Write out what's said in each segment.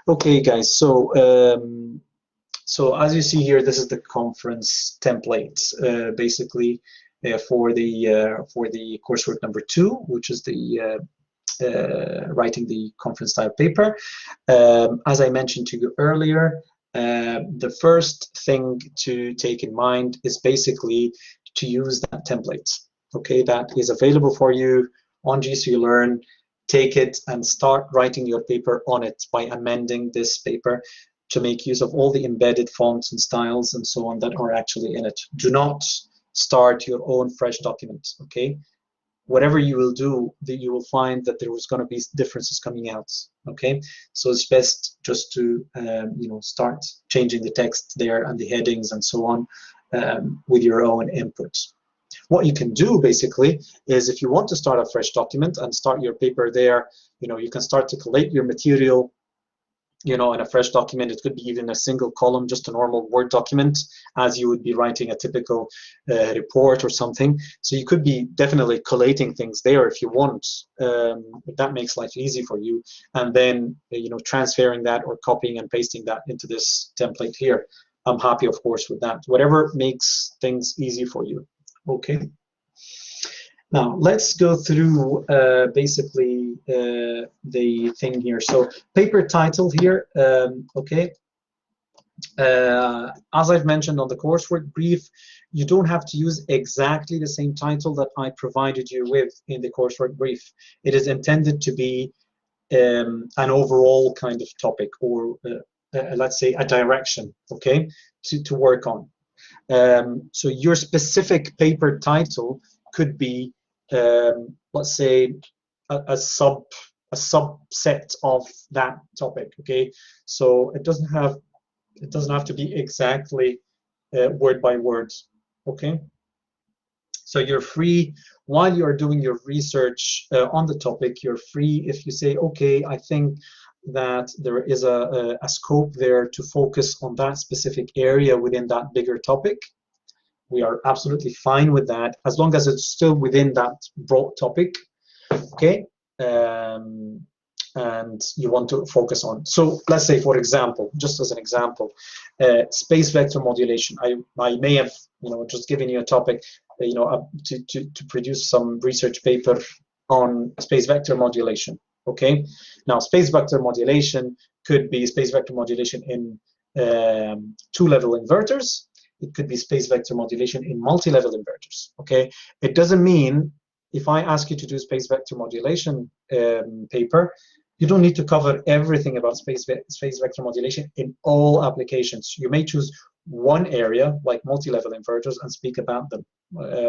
Okay, guys. So as you see here, this is the conference template, basically for the coursework number 2, which is the writing the conference style paper. As I mentioned to you earlier, the first thing to take in mind is basically to use that template. Okay, that is available for you on GCU Learn. Take it and start writing your paper on it by amending this paper to make use of all the embedded fonts and styles and so on that are actually in it. Do not start your own fresh document, okay? Whatever you will do, you will find that there was going to be differences coming out, okay? So it's best just to start changing the text there and the headings and so on with your own input. What you can do basically is, if you want to start a fresh document and start your paper there, you can start to collate your material in a fresh document. It could be even a single column, just a normal Word document, as you would be writing a typical report or something. So you could be definitely collating things there if you want, if that makes life easy for you, and then transferring that or copying and pasting that into this template here. I'm happy, of course, with that. Whatever makes things easy for you. Okay. Now let's go through basically the thing here. So paper title here, okay. As I've mentioned on the coursework brief, you don't have to use exactly the same title that I provided you with in the coursework brief. It is intended to be an overall kind of topic, or let's say a direction, okay, to work on. So your specific paper title could be, let's say, a subset of that topic. Okay, so it doesn't have to be exactly word by word. Okay, so you're free while you are doing your research on the topic. You're free if you say, okay, I think that there is a scope there to focus on that specific area within that bigger topic. We are absolutely fine with that, as long as it's still within that broad topic, okay? And you want to focus on. So let's say, for example, just as an example, space vector modulation. I may have just given you a topic, to produce some research paper on space vector modulation. Okay, now space vector modulation could be space vector modulation in two-level inverters. It could be space vector modulation in multi-level inverters. Okay, it doesn't mean if I ask you to do space vector modulation paper, you don't need to cover everything about space vector modulation in all applications. You may choose one area, like multi-level inverters, and speak about them.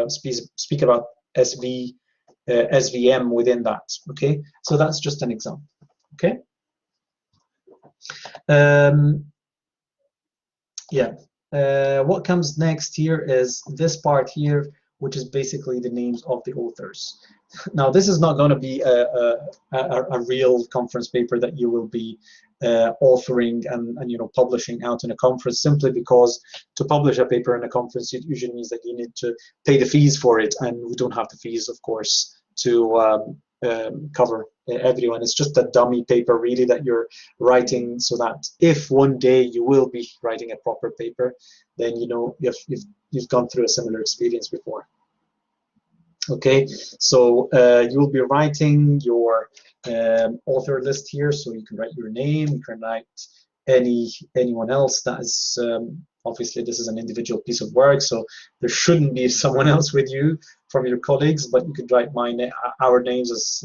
Speak about SVM within that. Okay, so that's just an example. Okay. Yeah. What comes next here is this part here, which is basically the names of the authors. Now, this is not going to be a real conference paper that you will be authoring and publishing out in a conference, simply because to publish a paper in a conference, it usually means that you need to pay the fees for it, and we don't have the fees, of course, to cover everyone. It's just a dummy paper, really, that you're writing, so that if one day you will be writing a proper paper, then you've gone through a similar experience before. Okay, so you will be writing your author list here, so you can write your name, you can write anyone else that is obviously this is an individual piece of work, so there shouldn't be someone else with you from your colleagues, but you could write our names as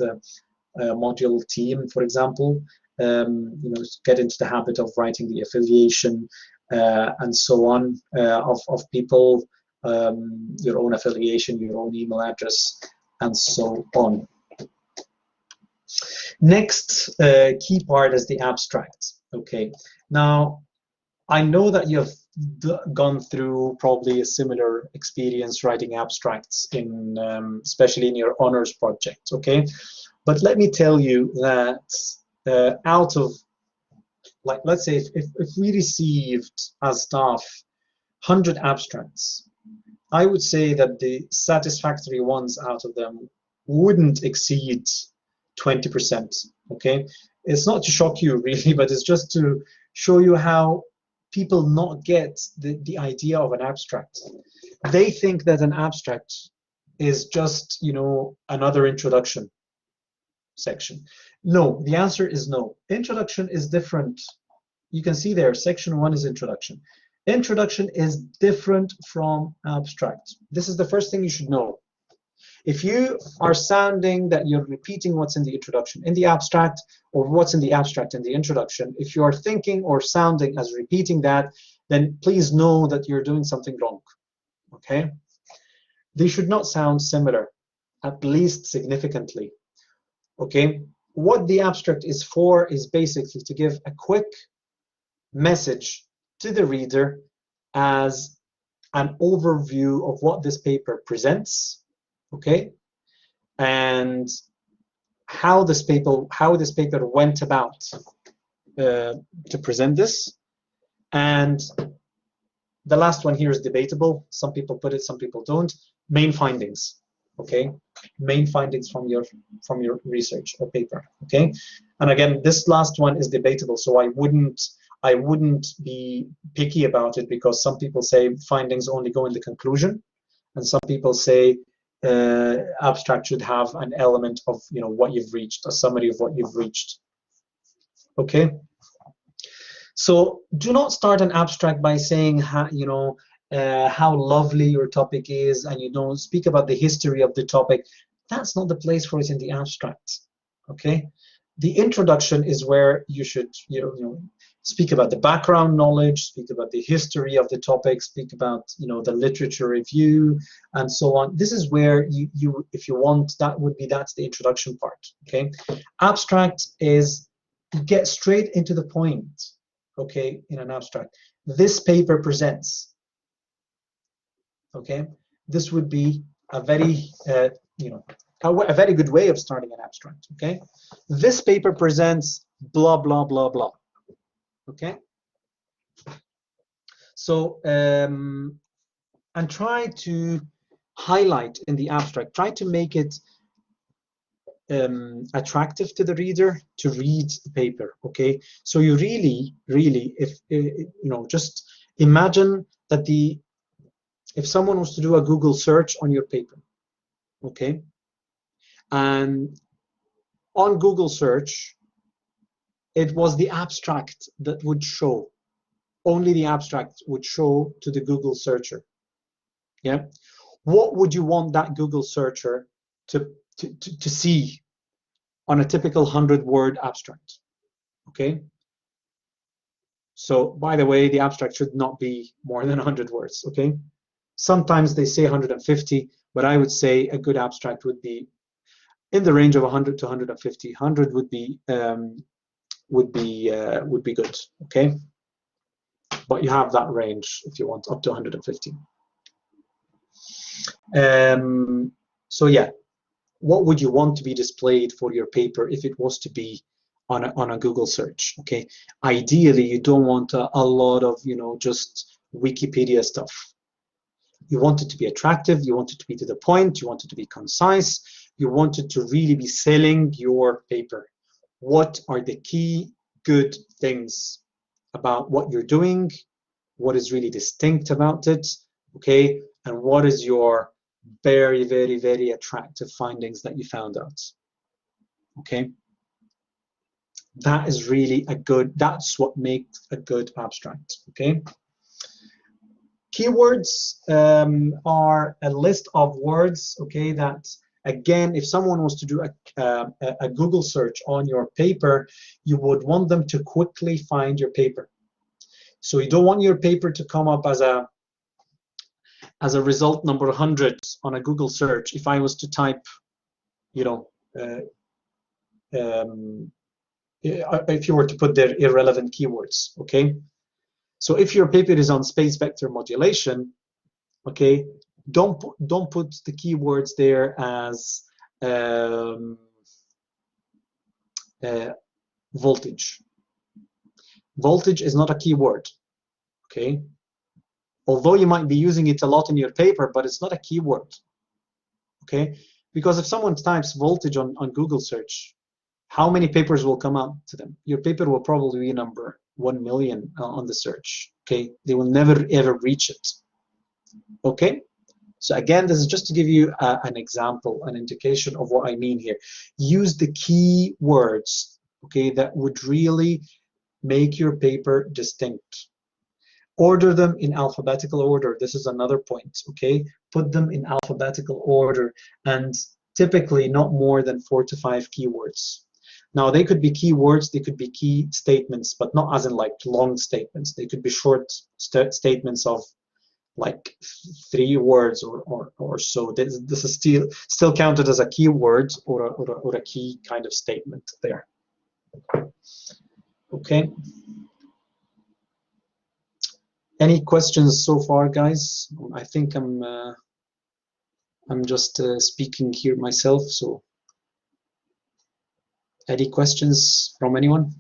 module team, for example. Get into the habit of writing the affiliation and so on of people, your own affiliation, your own email address, and so on. Next key part is the abstract. Okay, now I know that you have gone through probably a similar experience writing abstracts in especially in your honors project. Okay, but let me tell you that out of, like, let's say if we received as staff 100 abstracts, I would say that the satisfactory ones out of them wouldn't exceed 20%. Okay, It's not to shock you really, but it's just to show you how people not get the idea of an abstract. They think that an abstract is just, you know, another introduction section. No, the answer is no. Introduction is different. You can see there, section 1 is introduction. Introduction is different from abstract. This is the first thing you should know. If you are sounding that you're repeating what's in the introduction in the abstract, or what's in the abstract in the introduction, if you are thinking or sounding as repeating that, then please know that you're doing something wrong. Okay? They should not sound similar, at least significantly. Okay? What the abstract is for is basically to give a quick message to the reader as an overview of what this paper presents, okay, and how this paper went about to present this. And the last one here is debatable. Some people put it, some people don't. Main findings, okay, main findings from your research or paper, okay. And again, this last one is debatable, so I wouldn't be picky about it, because some people say findings only go in the conclusion, and some people say abstract should have an element of, you know, what you've reached, a summary of what you've reached. Okay. So do not start an abstract by saying how lovely your topic is, and you don't speak about the history of the topic. That's not the place for it in the abstract. Okay. The introduction is where you should speak about the background knowledge, speak about the history of the topic, speak about the literature review, and so on. This is where you if you want, that's the introduction part. Okay. Abstract is get straight into the point. Okay, in an abstract, this paper presents. Okay, this would be a very a very good way of starting an abstract. Okay, this paper presents blah blah blah blah. Okay, so and try to highlight in the abstract, try to make it attractive to the reader to read the paper. Okay, so you really if just imagine that if someone was to do a Google search on your paper, okay, and on Google search it was the abstract that would show, only the abstract would show to the Google searcher. Yeah, what would you want that Google searcher to see on a typical 100-word abstract? Okay, so by the way, the abstract should not be more than 100 words. Okay, sometimes they say 150, but I would say a good abstract would be in the range of 100 to 150. 100 would be good. Okay, but you have that range if you want, up to 150. So yeah, what would you want to be displayed for your paper if it was to be on a Google search? Okay, ideally you don't want a lot of just Wikipedia stuff. You want it to be attractive, you want it to be to the point, you want it to be concise, you want it to really be selling your paper. What are the key good things about what you're doing? What is really distinct about it? Okay, and what is your very, very, very attractive findings that you found out? Okay, that is really that's what makes a good abstract. Okay, keywords are a list of words, okay, that again, if someone was to do a Google search on your paper, you would want them to quickly find your paper. So you don't want your paper to come up as a result number 100 on a Google search. If I was to type, if you were to put their irrelevant keywords, okay? So if your paper is on space vector modulation, okay, don't put the keywords there as voltage. Voltage is not a keyword, okay? Although you might be using it a lot in your paper, but it's not a keyword, okay? Because if someone types voltage on Google search, how many papers will come out to them? Your paper will probably be number 1 million on the search. Okay, they will never ever reach it. Okay, so again, this is just to give you an example, an indication of what I mean here. Use the key words, okay, that would really make your paper distinct. Order them in alphabetical order. This is another point, okay? Put them in alphabetical order, and typically not more than 4 to 5 keywords. Now, they could be keywords, they could be key statements, but not as in like long statements. They could be short statements of like 3 words or so. This is still counted as a keyword or a key kind of statement there. Okay. Any questions so far, guys? I think I'm just speaking here myself. So, any questions from anyone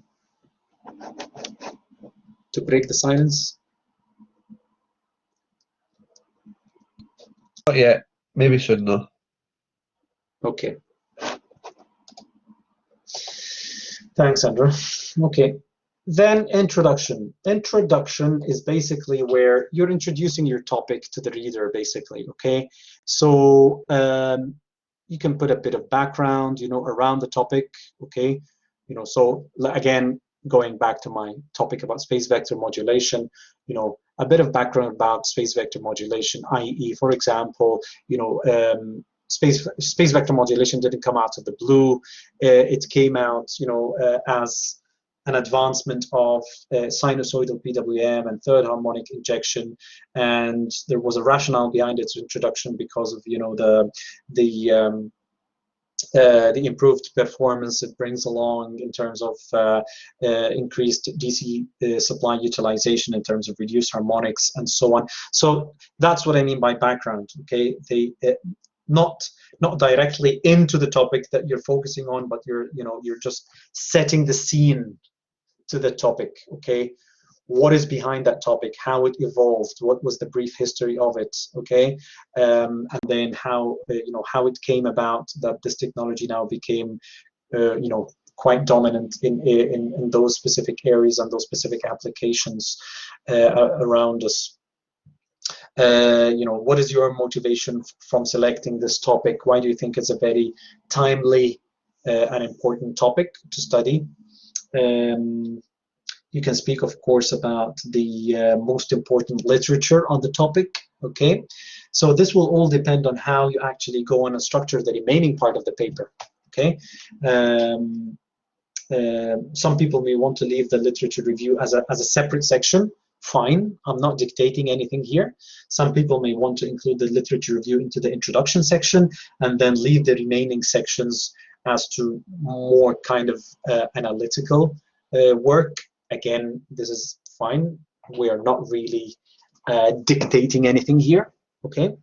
to break the silence? Not yet. Maybe soon though. Okay. Thanks, Andrew. Okay. Then introduction. Introduction is basically where you're introducing your topic to the reader, basically, okay? So you can put a bit of background, you know, around the topic, okay? You know, so again, going back to my topic about space vector modulation, you know, a bit of background about space vector modulation, i.e., for example, you know, space vector modulation didn't come out of the blue. It came out, you know, as an advancement of sinusoidal PWM and third harmonic injection, and there was a rationale behind its introduction because of, you know, the improved performance it brings along in terms of increased DC supply utilization, in terms of reduced harmonics and so on. So that's what I mean by background. Okay, they not directly into the topic that you're focusing on, but you're just setting the scene to the topic. Okay, what is behind that topic, how it evolved, what was the brief history of it, okay, and then how how it came about that this technology now became quite dominant in those specific areas and those specific applications around us. What is your motivation from selecting this topic? Why do you think it's a very timely and important topic to study? You can speak, of course, about the most important literature on the topic, okay? So this will all depend on how you actually go on and structure the remaining part of the paper, okay? Some people may want to leave the literature review as a separate section. Fine, I'm not dictating anything here. Some people may want to include the literature review into the introduction section and then leave the remaining sections as to more kind of analytical work. Again, this is fine. We are not really dictating anything here, okay?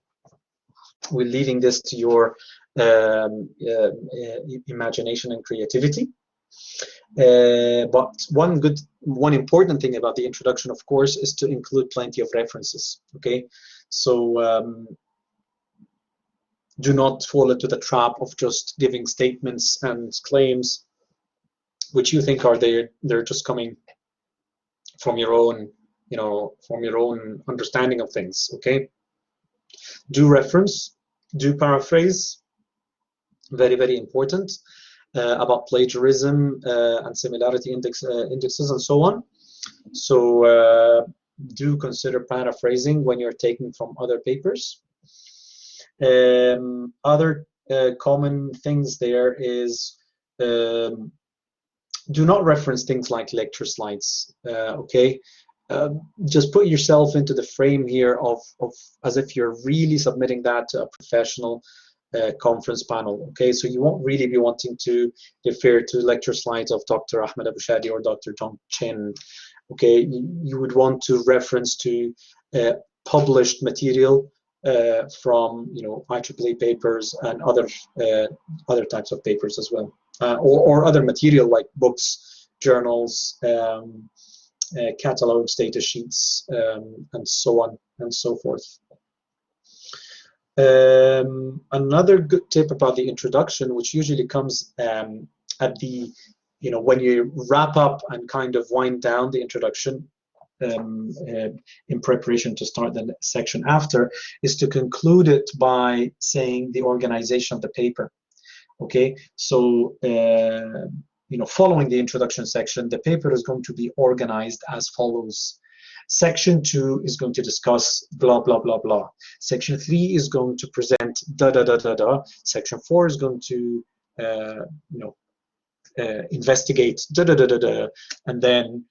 We're leaving this to your imagination and creativity. But one important thing about the introduction, of course, is to include plenty of references, okay? So do not fall into the trap of just giving statements and claims which you think are they're just coming from your own, from your own understanding of things, okay? Do reference, do paraphrase, very, very important, about plagiarism and similarity indexes and so on. So do consider paraphrasing when you're taking from other papers. Other common things there is do not reference things like lecture slides, okay? Just put yourself into the frame here of as if you're really submitting that to a professional conference panel, okay? So you won't really be wanting to refer to lecture slides of Dr. Ahmed Abu Shadi or Dr. John Chen, okay? You would want to reference to published material from IEEE papers and other types of papers as well, or other material like books, journals, catalogs, data sheets, and so on and so forth. Another good tip about the introduction, which usually comes at the, when you wrap up and kind of wind down the introduction in preparation to start the section after, is to conclude it by saying the organization of the paper. Okay, so following the introduction section, the paper is going to be organized as follows. Section 2 is going to discuss blah, blah, blah, blah. Section 3 is going to present da, da, da, da, da. Section 4 is going to, investigate da, da, da, da, da. And then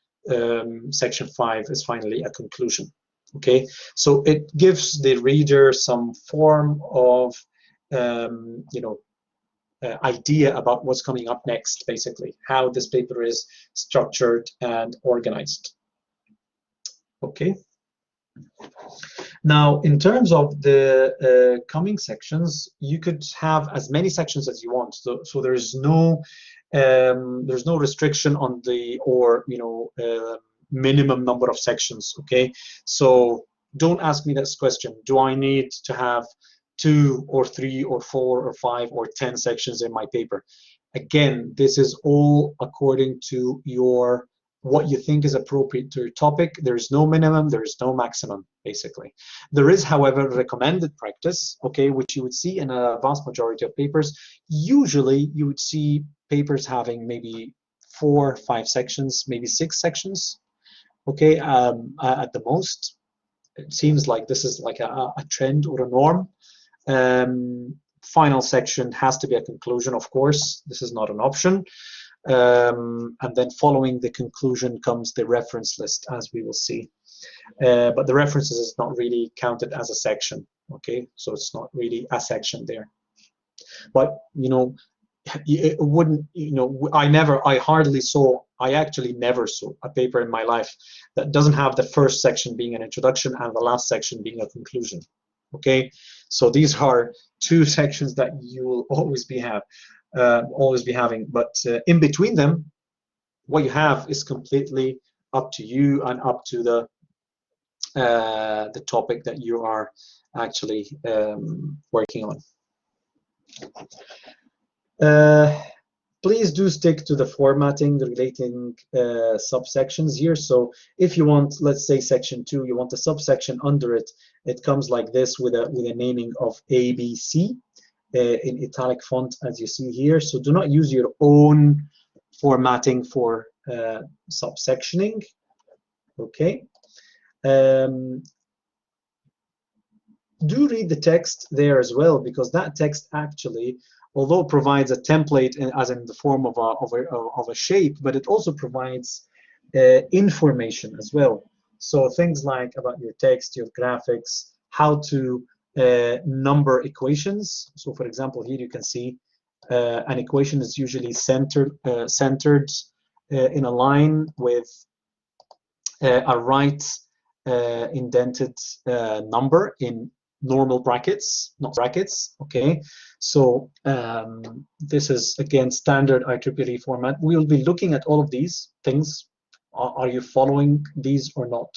section 5 is finally a conclusion. Okay, so it gives the reader some form of, idea about what's coming up next, basically, how this paper is structured and organized. Okay. Now, in terms of the coming sections, you could have as many sections as you want. So there's no restriction on the minimum number of sections. Okay. So don't ask me this question. Do I need to have 2 or 3 or 4 or 5 or 10 sections in my paper? Again, this is all according to what you think is appropriate to your topic. There's no minimum, there's no maximum, basically. There is, however, recommended practice, okay, which you would see in a vast majority of papers. Usually, you would see papers having maybe 4, 5 sections, maybe 6 sections, okay, at the most. It seems like this is like a trend or a norm. Final section has to be a conclusion, of course. This is not an option. And then following the conclusion comes the reference list, as we will see. But the references is not really counted as a section, okay? So it's not really a section there. But, it wouldn't, I actually never saw a paper in my life that doesn't have the first section being an introduction and the last section being a conclusion, okay? So these are 2 sections that you will always be having, but in between them, what you have is completely up to you and up to the topic that you are actually working on. Please do stick to the formatting relating subsections here. So if you want, let's say section 2, you want a subsection under it, it comes like this with a naming of ABC in italic font, as you see here. So do not use your own formatting for subsectioning. Okay. Do read the text there as well, because that text actually, although provides a template as in the form of a shape, but it also provides information as well. So things like about your text, your graphics, how to number equations. So for example, here you can see an equation is usually centered in a line with a right indented number in normal brackets, not brackets, okay? So this is, again, standard IEEE format. We will be looking at all of these things. Are you following these or not?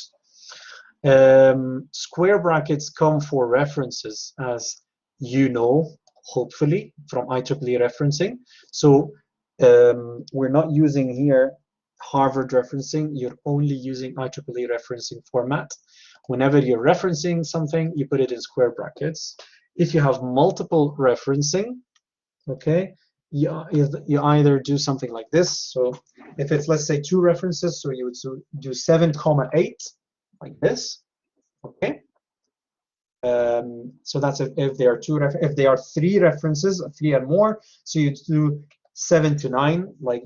Square brackets come for references, as you know, hopefully, from IEEE referencing. So we're not using here Harvard referencing. You're only using IEEE referencing format. Whenever you're referencing something, you put it in square brackets. If you have multiple referencing, okay, you either do something like this. So if it's, let's say, 2 references, so you would do 7,8 like this, okay. So that's if there are if there are 3 references, 3 or more, so you do 7 to 9, like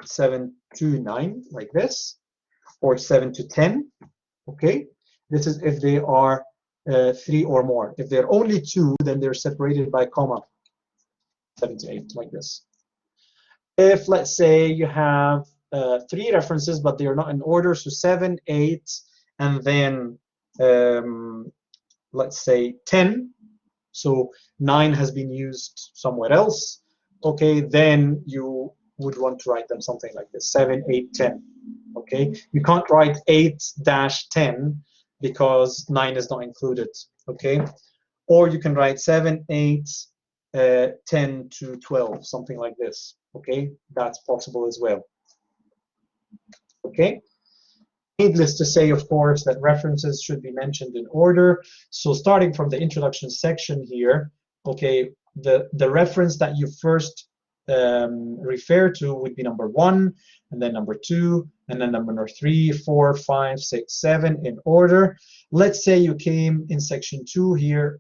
7 to 9 like this, or 7 to 10, okay. This is if they are 3 or more. If they're only 2, then they're separated by comma, 7 to 8 like this. If, let's say, you have 3 references, but they are not in order, so 7, 8, and then let's say 10, so 9 has been used somewhere else, okay, then you would want to write them something like this, 7, 8, 10, okay. You can't write 8-10 because 9 is not included, okay. Or you can write 7, 8, 10 to 12, something like this, Okay, that's possible as well. Okay. Needless to say, of course, that references should be mentioned in order. So starting from the introduction section here, okay, the reference that you first refer to would be number 1, and then number 2, and then number 3, 4, 5, 6, 7 in order. Let's say you came in section 2 here,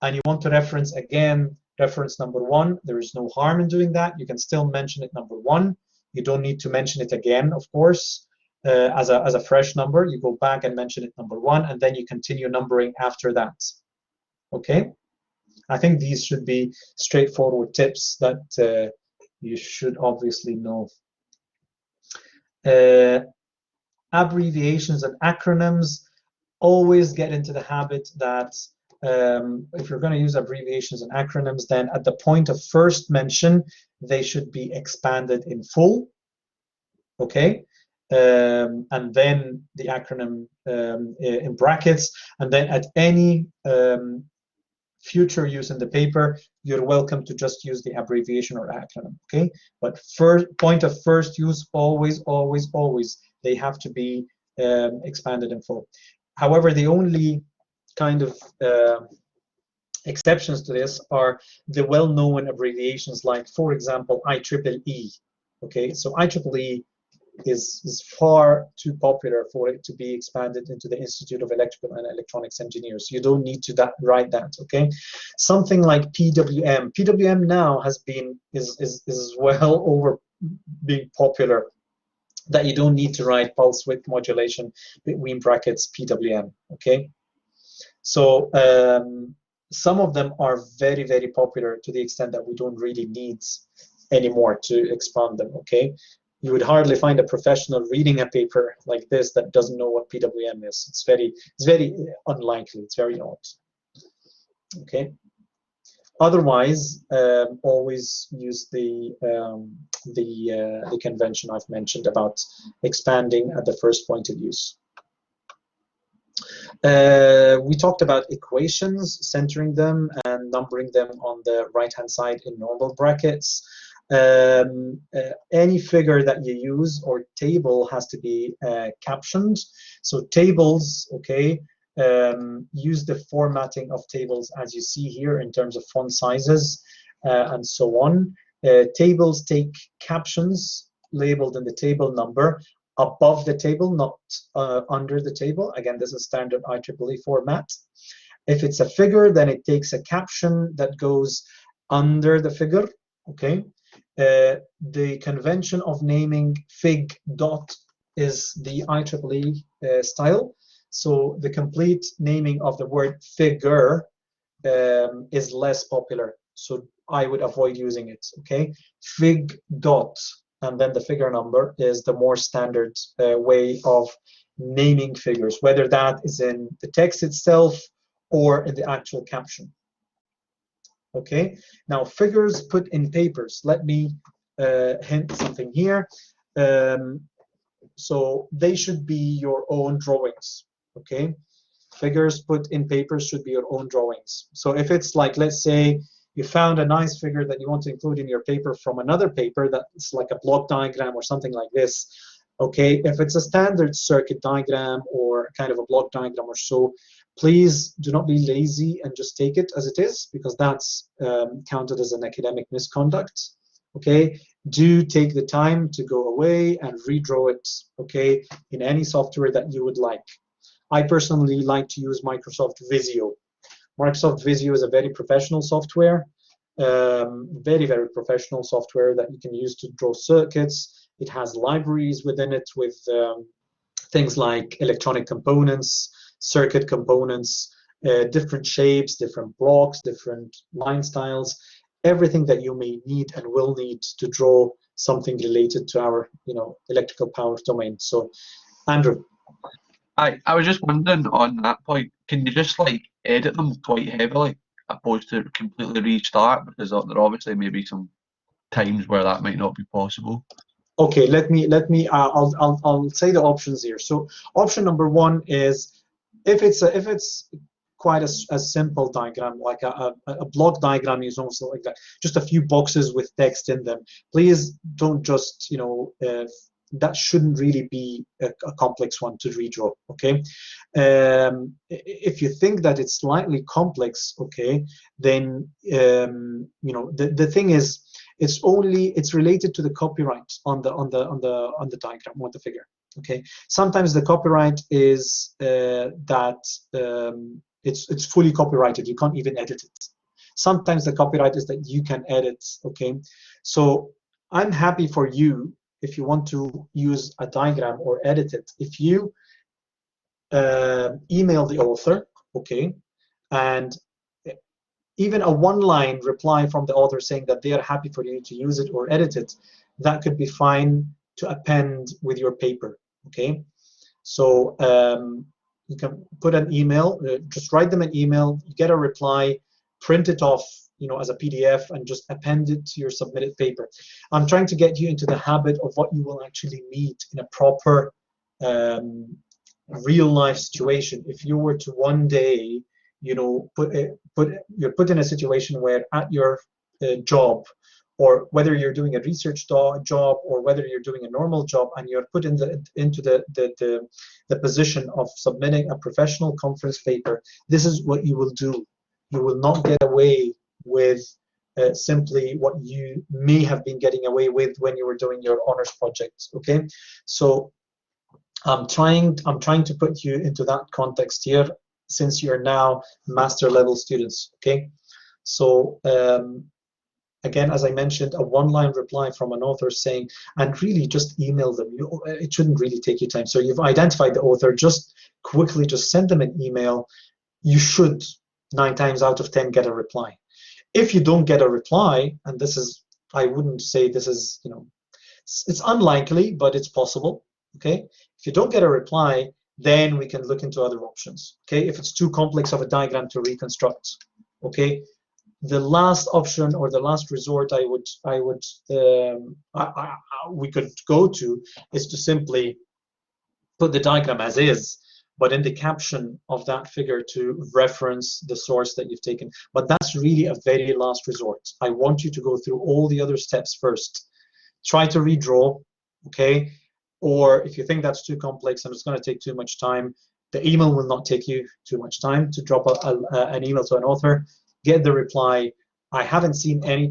and you want to reference again reference number 1. There is no harm in doing that. You can still mention it number 1. You don't need to mention it again, of course. As a fresh number, you go back and mention it number 1, and then you continue numbering after that. Okay, I think these should be straightforward tips that you should obviously know. Abbreviations and acronyms, always get into the habit that if you're going to use abbreviations and acronyms, then at the point of first mention, they should be expanded in full. Okay. And then the acronym in brackets, and then at any future use in the paper, you're welcome to just use the abbreviation or acronym, okay? But first point of first use, always, always, always, they have to be expanded in full. However, the only kind of exceptions to this are the well-known abbreviations, like, for example, IEEE, okay? So IEEE is far too popular for it to be expanded into the Institute of Electrical and Electronics Engineers. You don't need to write that, okay? Something like PWM. PWM now is well over being popular, that you don't need to write pulse width modulation between brackets PWM, okay? So some of them are very, very popular to the extent that we don't really need anymore to expand them, okay? You would hardly find a professional reading a paper like this that doesn't know what PWM is. It's very unlikely. It's very odd. Okay. Otherwise, always use the convention I've mentioned about expanding at the first point of use. We talked about equations, centering them and numbering them on the right-hand side in normal brackets. Any figure that you use or table has to be captioned. So tables, okay, use the formatting of tables as you see here in terms of font sizes and so on. Tables take captions labeled in the table number above the table, not under the table. Again, this is standard IEEE format. If it's a figure, then it takes a caption that goes under the figure, okay? The convention of naming fig dot is the IEEE style. So the complete naming of the word figure is less popular. So I would avoid using it, okay? Fig dot, and then the figure number is the more standard way of naming figures, whether that is in the text itself or in the actual caption. Okay, now figures put in papers. Let me hint something here. So they should be your own drawings. Okay, figures put in papers should be your own drawings. So if it's like, let's say you found a nice figure that you want to include in your paper from another paper that's like a block diagram or something like this, okay, if it's a standard circuit diagram or kind of a block diagram or so, please do not be lazy and just take it as it is, because that's counted as an academic misconduct. Okay, do take the time to go away and redraw it, okay, in any software that you would like. I personally like to use Microsoft Visio. Microsoft Visio is a very professional software, very, very professional software that you can use to draw circuits. It has libraries within it with things like electronic components, circuit components, different shapes, different blocks, different line styles, everything that you may need and will need to draw something related to our, electrical power domain. So, Andrew. I was just wondering on that point, can you just like edit them quite heavily opposed to completely restart? Because there obviously may be some times where that might not be possible. Okay, let me I'll say the options here. So option number 1 is if it's quite a simple diagram, like a block diagram is also like that, just a few boxes with text in them. Please don't just, that shouldn't really be a complex one to redraw, okay? If you think that it's slightly complex, okay, then, the thing is, it's related to the copyright on the diagram, on the figure, okay? Sometimes the copyright is that it's fully copyrighted, you can't even edit it. Sometimes the copyright is that you can edit, okay? So I'm happy for you if you want to use a diagram or edit it. If you email the author, okay, and even a one-line reply from the author saying that they are happy for you to use it or edit it, that could be fine to append with your paper, okay? So you can put an email, just write them an email, you get a reply, print it off, as a PDF, and just append it to your submitted paper. I'm trying to get you into the habit of what you will actually need in a proper real life situation. If you were to one day, you're put in a situation where at your job, or whether you're doing a research job or whether you're doing a normal job, and you're put into the position of submitting a professional conference paper, this is what you will do. You will not get away with simply what you may have been getting away with when you were doing your honors project, okay? So I'm trying to put you into that context here, since you're now master level students, okay? So again, as I mentioned, a one-line reply from an author saying, and really just email them. It shouldn't really take you time. So you've identified the author, just quickly just send them an email. You should 9 times out of 10 get a reply. If you don't get a reply, and this is, I wouldn't say this is, it's unlikely, but it's possible, okay? If you don't get a reply, then we can look into other options, okay? If it's too complex of a diagram to reconstruct, okay? The last option, or the last resort we could go to, is to simply put the diagram as is, but in the caption of that figure to reference the source that you've taken. But that's really a very last resort. I want you to go through all the other steps first. Try to redraw, okay? Or if you think that's too complex and it's going to take too much time, the email will not take you too much time to drop an email to an author. Get the reply. I haven't seen any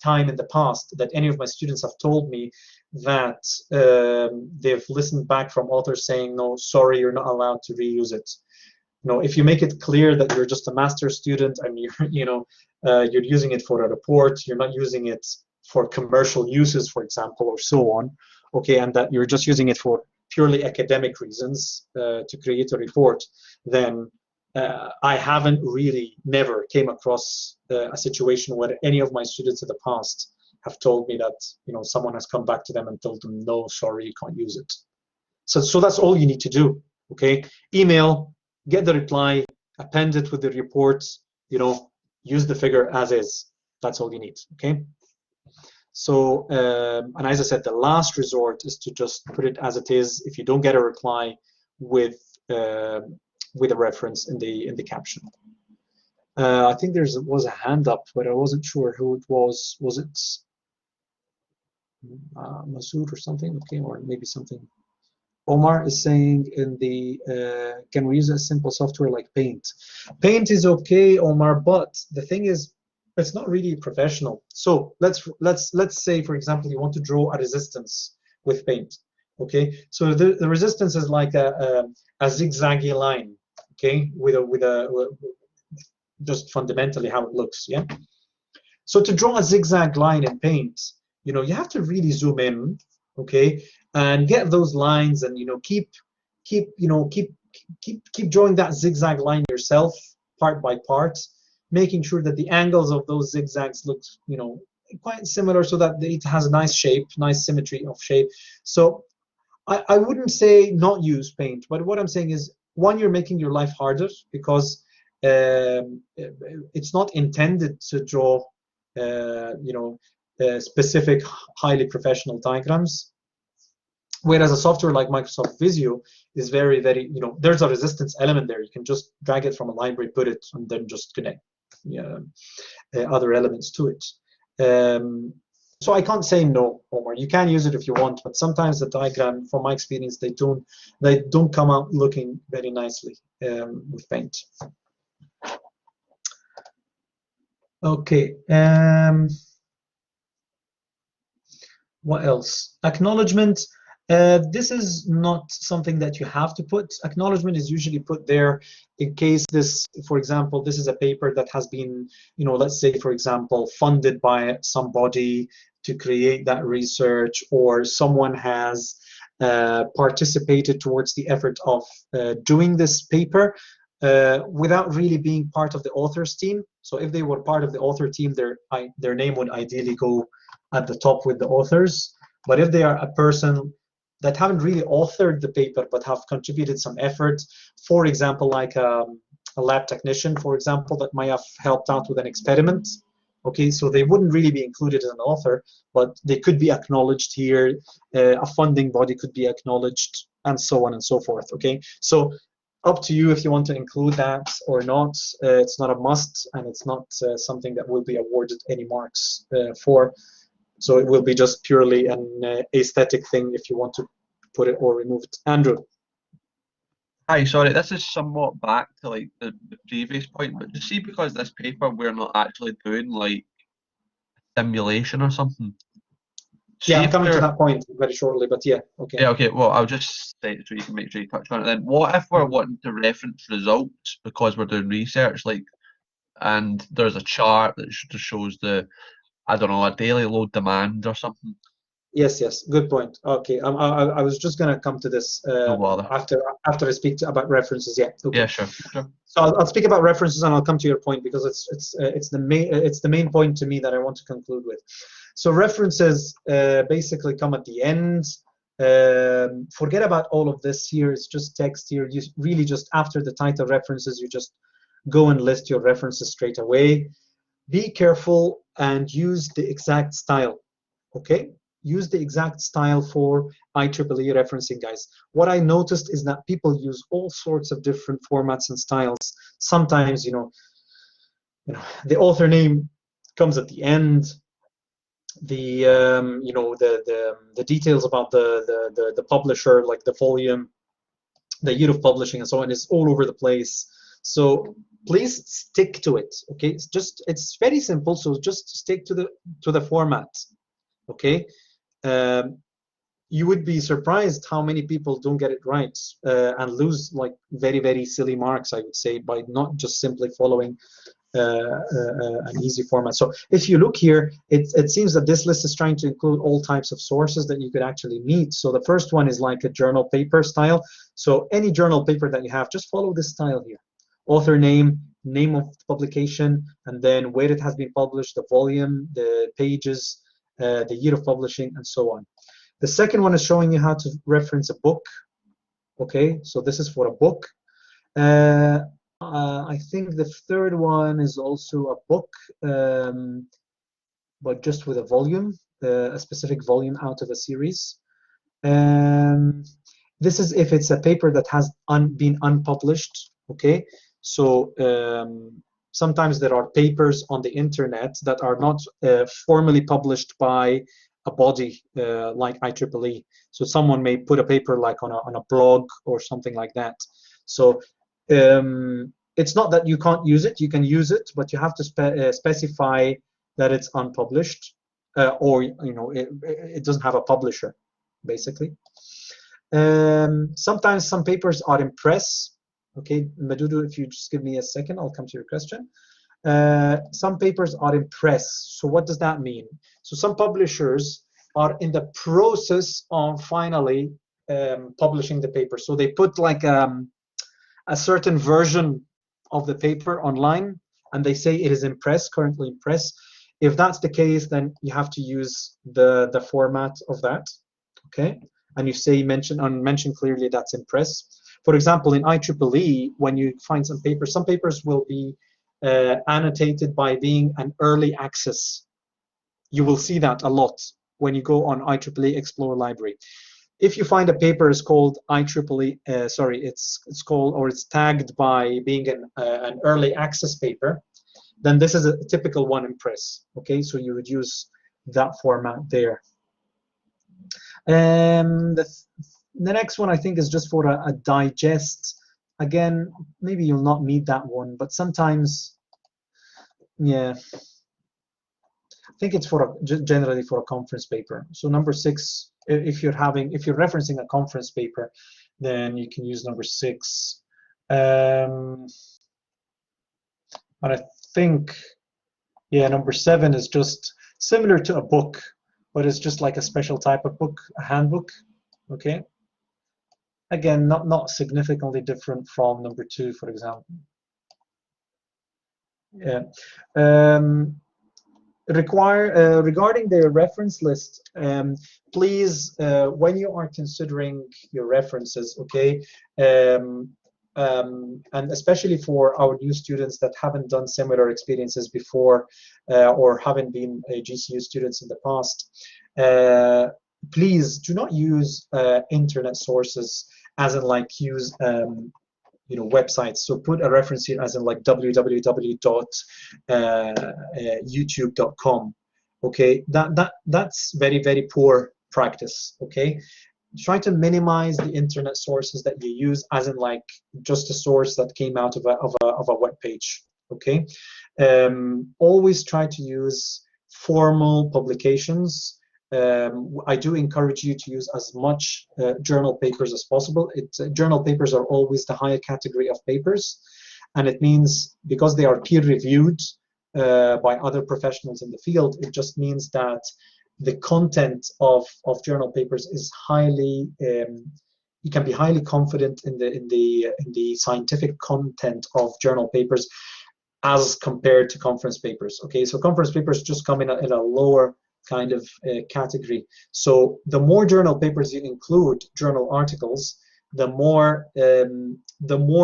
time in the past that any of my students have told me that they've listened back from authors saying, no, sorry, you're not allowed to reuse it. If you make it clear that you're just a master's student and you're using it for a report, you're not using it for commercial uses, for example, or so on, okay, and that you're just using it for purely academic reasons to create a report, then I haven't really never came across a situation where any of my students in the past have told me that someone has come back to them and told them, no, sorry, you can't use it. So that's all you need to do, okay? Email, get the reply, append it with the report, use the figure as is. That's all you need, okay? So, and as I said, the last resort is to just put it as it is. If you don't get a reply, with a reference in the caption. I think there was a hand up, but I wasn't sure who it was. Was it Masood or something? Okay, or maybe something. Omar is saying can we use a simple software like Paint? Paint is okay, Omar, but the thing is, it's not really professional. So let's say, for example, you want to draw a resistance with Paint. Okay, so the resistance is like a zigzaggy line. Okay, with just fundamentally how it looks. Yeah. So to draw a zigzag line in Paint, you have to really zoom in. Okay, and get those lines, and keep drawing that zigzag line yourself, part by part, making sure that the angles of those zigzags look quite similar, so that it has a nice shape, nice symmetry of shape. So I wouldn't say not use Paint, but what I'm saying is, one, you're making your life harder, because it's not intended to draw specific highly professional diagrams. Whereas a software like Microsoft Visio is very, very, there's a resistance element there. You can just drag it from a library, put it, and then just connect other elements to it. So I can't say no, Omar. You can use it if you want, but sometimes the diagram, from my experience, they don't come out looking very nicely with Paint. Okay. What else? Acknowledgement. This is not something that you have to put. Acknowledgement is usually put there in case this, for example, this is a paper that has been, let's say, for example, funded by somebody to create that research, or someone has participated towards the effort of doing this paper without really being part of the authors team. So if they were part of the author team, their name would ideally go at the top with the authors. But if they are a person that haven't really authored the paper but have contributed some effort, for example, like a lab technician, for example, that might have helped out with an experiment, okay, so they wouldn't really be included as an author, but they could be acknowledged here. A funding body could be acknowledged, and so on and so forth, okay? So up to you if you want to include that or not. It's not a must, and it's not something that will be awarded any marks for. So it will be just purely an aesthetic thing if you want to put it or remove it. Andrew. Hi, sorry, this is somewhat back to like the previous point, but just see, because this paper we're not actually doing like simulation or something. See, Yeah, I'm if coming to we're that point very shortly, but yeah, okay. yeah, okay. Well, I'll just say it so you can make sure you touch on it then. What if we're wanting to reference results because we're doing research, like, and there's a chart that just shows the, I don't know, a daily load demand or something? Yes, good point. Okay, I was just gonna come to this No bother. after I speak about references. Yeah, okay. Yeah, sure. So I'll speak about references, and I'll come to your point, because it's the main point to me that I want to conclude with. So references basically come at the end. Forget about all of this here. It's just text here. You really just, after the title references, you just go and list your references straight away. Be careful and use the exact style. Okay, use the exact style for IEEE referencing, guys. What I noticed is that people use all sorts of different formats and styles. Sometimes, the author name comes at the end. The the details about the publisher, like the volume, the year of publishing, and so on, is all over the place. So please stick to it. Okay, it's very simple. So just stick to the format. Okay. You would be surprised how many people don't get it right and lose like very, very silly marks, I would say, by not just simply following an easy format. So if you look here, it seems that this list is trying to include all types of sources that you could actually meet. So the first one is like a journal paper style. So any journal paper that you have, just follow this style here. Author name, name of publication, and then where it has been published, the volume, the pages, the year of publishing, and so on. The second one is showing you how to reference a book. Okay, so this is for a book. I think the third one is also a book, but just with a volume, a specific volume out of a series. This is if it's a paper that has been unpublished. Okay, so sometimes there are papers on the internet that are not formally published by a body like IEEE. So someone may put a paper like on a blog or something like that. So it's not that you can't use it. You can use it, but you have to specify that it's unpublished, or it doesn't have a publisher, basically. Sometimes some papers are in press. Okay, Madudu, if you just give me a second, I'll come to your question. Some papers are in press. So what does that mean? So some publishers are in the process of finally publishing the paper. So they put like a certain version of the paper online, and they say it is in press, currently in press. If that's the case, then you have to use the format of that. Okay, and you say mention clearly that's in press. For example, in IEEE, when you find some papers will be annotated by being an early access. You will see that a lot when you go on IEEE Explorer Library. if you find a paper is called IEEE, sorry, it's called, or it's tagged by being an early access paper, then this is a typical one in press. Okay, so you would use that format there. The next one I think is just for a digest. Again, maybe you'll not need that one, but sometimes, yeah, I think it's for generally for a conference paper. So number 6, if you're referencing a conference paper, then you can use number 6. And I think, yeah, number 7 is just similar to a book, but it's just like a special type of book, a handbook. Okay. Again, not significantly different from number 2, for example. Yeah. Regarding the reference list, please, when you are considering your references, okay, and especially for our new students that haven't done similar experiences before, or haven't been GCU students in the past, please do not use internet sources, as in like use websites. So put a reference here as in like www.youtube.com. Okay, that's very, very poor practice. Okay, try to minimize the internet sources that you use, as in like just a source that came out of a web page. Okay, always try to use formal publications. I do encourage you to use as much journal papers as possible. Journal papers are always the higher category of papers, and it means because they are peer-reviewed by other professionals in the field, it just means that the content of journal papers is highly, you can be highly confident in the scientific content of journal papers as compared to conference papers. Okay, so conference papers just come in a lower kind of category. So the more journal papers you include, journal articles, the more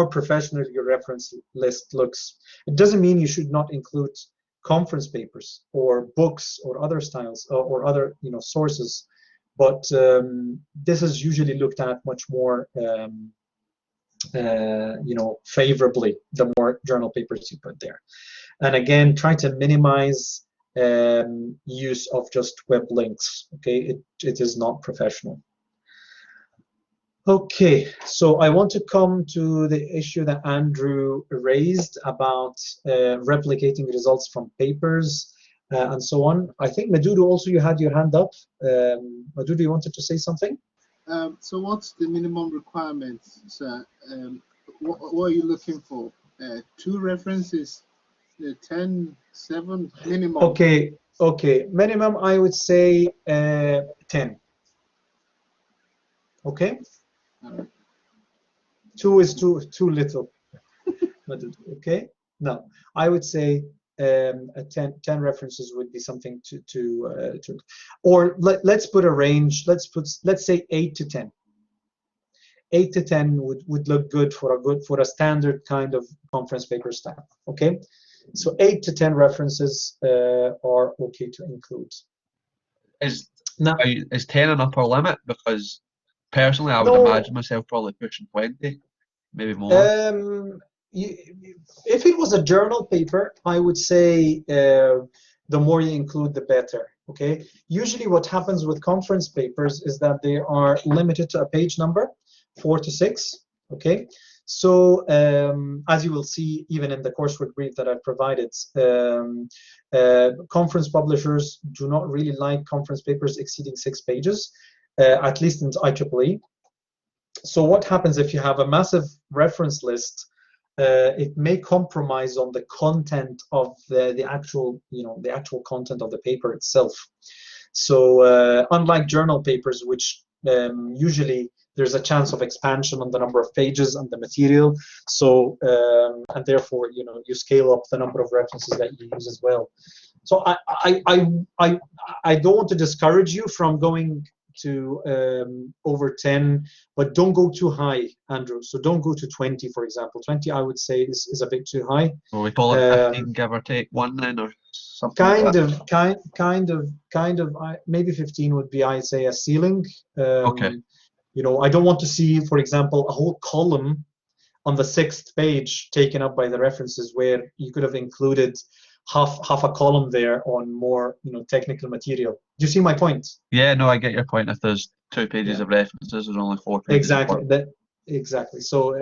professional your reference list looks. It doesn't mean you should not include conference papers or books or other styles or other sources, but this is usually looked at much more favorably the more journal papers you put there. And again, try to minimize use of just web links. Okay, it is not professional. Okay, so I want to come to the issue that Andrew raised about replicating results from papers and so on. I think Madudu, also you had your hand up. Madudu, you wanted to say something? So what's the minimum requirements, sir? What are you looking for? 2 references, 10, 7 minimum? Okay, minimum I would say 10. Okay. 2 is too little. Okay, no, I would say 10 references would be something to or let's put a range. Let's say 8 to 10. 8 to 10 would look good for a standard kind of conference paper style. Okay, so 8 to 10 references are okay to include. Is 10 an upper limit? Because personally, I would imagine myself probably pushing 20, maybe more. If it was a journal paper, I would say the more you include, the better. Okay. Usually, what happens with conference papers is that they are limited to a page number, 4 to 6. Okay. So as you will see, even in the coursework brief that I've provided, conference publishers do not really like conference papers exceeding 6 pages, at least in IEEE. So what happens if you have a massive reference list? It may compromise on the content of the actual content of the paper itself. So unlike journal papers, which usually there's a chance of expansion on the number of pages and the material, so and therefore you scale up the number of references that you use as well. So I don't want to discourage you from going to over 10, but don't go too high, Andrew. So don't go to 20, for example. 20, I would say, is a bit too high. Well, we call it 15, give or take 1 then, or something. Kind of. Maybe 15 would be, I'd say, a ceiling. Okay. I don't want to see, for example, a whole column on the 6th page taken up by the references where you could have included half a column there on more technical material. Do you see my point? Yeah, no, I get your point. If there's 2 pages of references, there's only 4 pages. Exactly. Exactly. So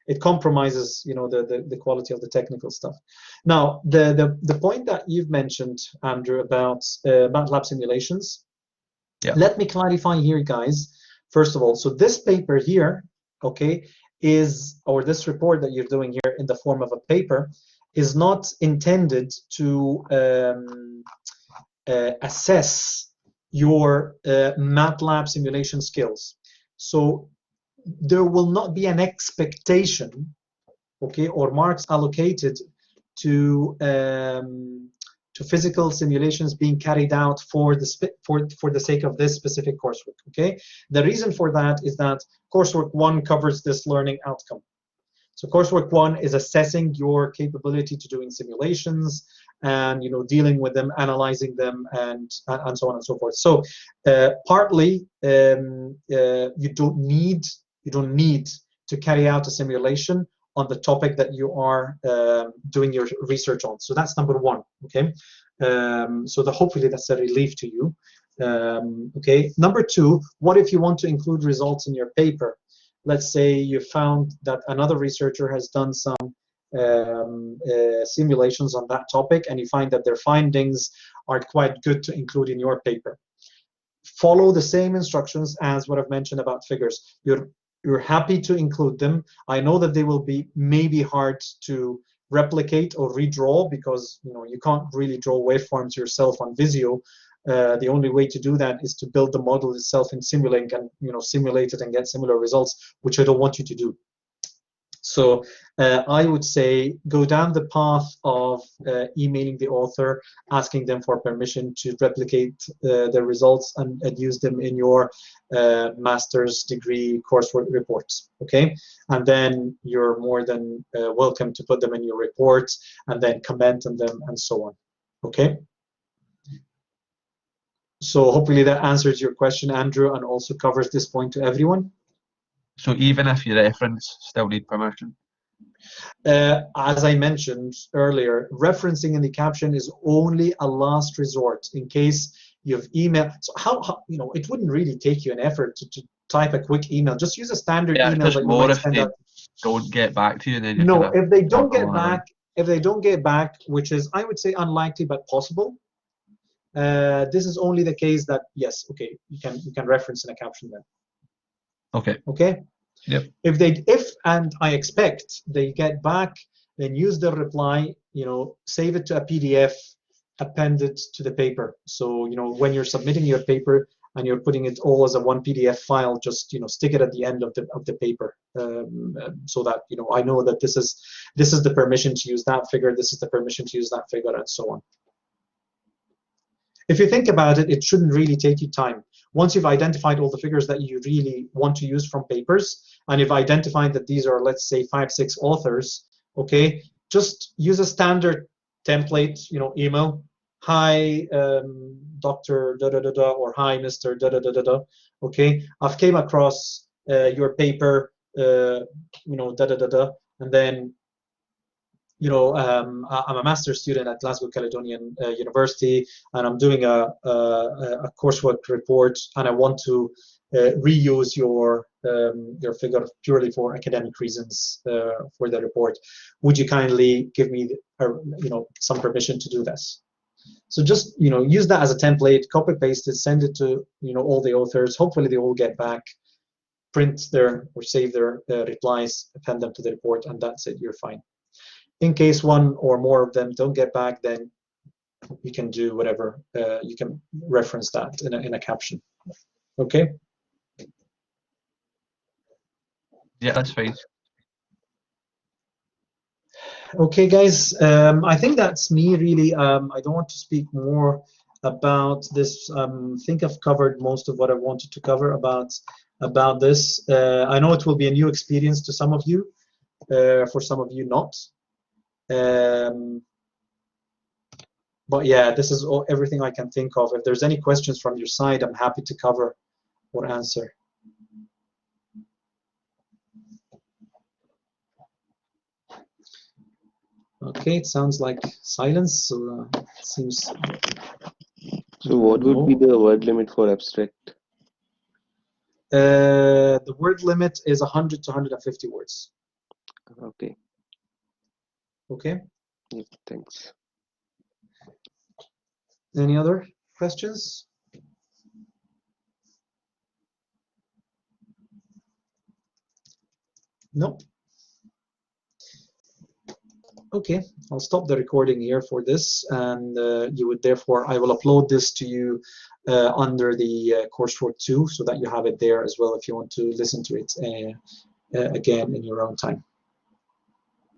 it compromises the quality of the technical stuff. Now the point that you've mentioned, Andrew, about MATLAB simulations. Yeah. Let me clarify here, guys. First of all, so this paper here, okay, or this report that you're doing here in the form of a paper, is not intended to assess your MATLAB simulation skills. So there will not be an expectation, okay, or marks allocated to physical simulations being carried out for the sake of this specific coursework. Okay, the reason for that is that coursework 1 covers this learning outcome. So coursework 1 is assessing your capability to doing simulations and dealing with them, analyzing them, and so on and so forth. So partly you don't need to carry out a simulation on the topic that you are doing your research on. So that's number 1. Okay, so hopefully that's a relief to you. Okay, number 2, what if you want to include results in your paper? Let's say you found that another researcher has done some simulations on that topic, and you find that their findings are quite good to include in your paper. Follow the same instructions as what I've mentioned about figures. You're happy to include them. I know that they will be maybe hard to replicate or redraw because you can't really draw waveforms yourself on Visio. The only way to do that is to build the model itself in Simulink and simulate it and get similar results, which I don't want you to do. So I would say go down the path of emailing the author, asking them for permission to replicate the results and use them in your master's degree coursework reports. Okay, and then you're more than welcome to put them in your reports and then comment on them and so on. Okay. So hopefully that answers your question, Andrew, and also covers this point to everyone. So even if you reference, still need permission? As I mentioned earlier, referencing in the caption is only a last resort in case you've emailed. So how it wouldn't really take you an effort to type a quick email. Just use a standard email that you might send out. Don't get back to you, then you no, if they don't get back, which is I would say unlikely but possible. This is only the case that yes, okay, you can reference in a caption then. Okay. Okay. Yep. If and I expect they get back, then use the reply. Save it to a PDF, append it to the paper. So when you're submitting your paper and you're putting it all as a one PDF file, just stick it at the end of the paper, so that I know that this is the permission to use that figure. This is the permission to use that figure, and so on. If you think about it, it shouldn't really take you time. Once you've identified all the figures that you really want to use from papers, and you've identified that these are, let's say, 5-6 authors, okay, just use a standard template, email, hi, Dr. da-da-da-da, or hi, Mr. da-da-da-da-da, okay, I've came across your paper, da-da-da-da, and then I'm a master's student at Glasgow Caledonian University, and I'm doing a coursework report, and I want to reuse your figure purely for academic reasons for the report. Would you kindly give me some permission to do this? So just use that as a template, copy paste it, send it to all the authors. Hopefully they all get back, print their or save their replies, append them to the report, and that's it. You're fine. In case one or more of them don't get back, then you can do whatever. You can reference that in a caption. Okay? Yeah, that's fine. Okay, guys. I think that's me, really. I don't want to speak more about this. I think I've covered most of what I wanted to cover about this. I know it will be a new experience to some of you. For some of you, not. But yeah, this is everything I can think of. If there's any questions from your side, I'm happy to cover or answer. Okay, it sounds like silence, so it seems. So what would be no. the word limit for abstract? The word limit is 100 to 150 words. Okay. Okay. Yeah, thanks. Any other questions? Nope. Okay, I'll stop the recording here for this, and you would therefore, I will upload this to you under the coursework 2, so that you have it there as well if you want to listen to it again in your own time.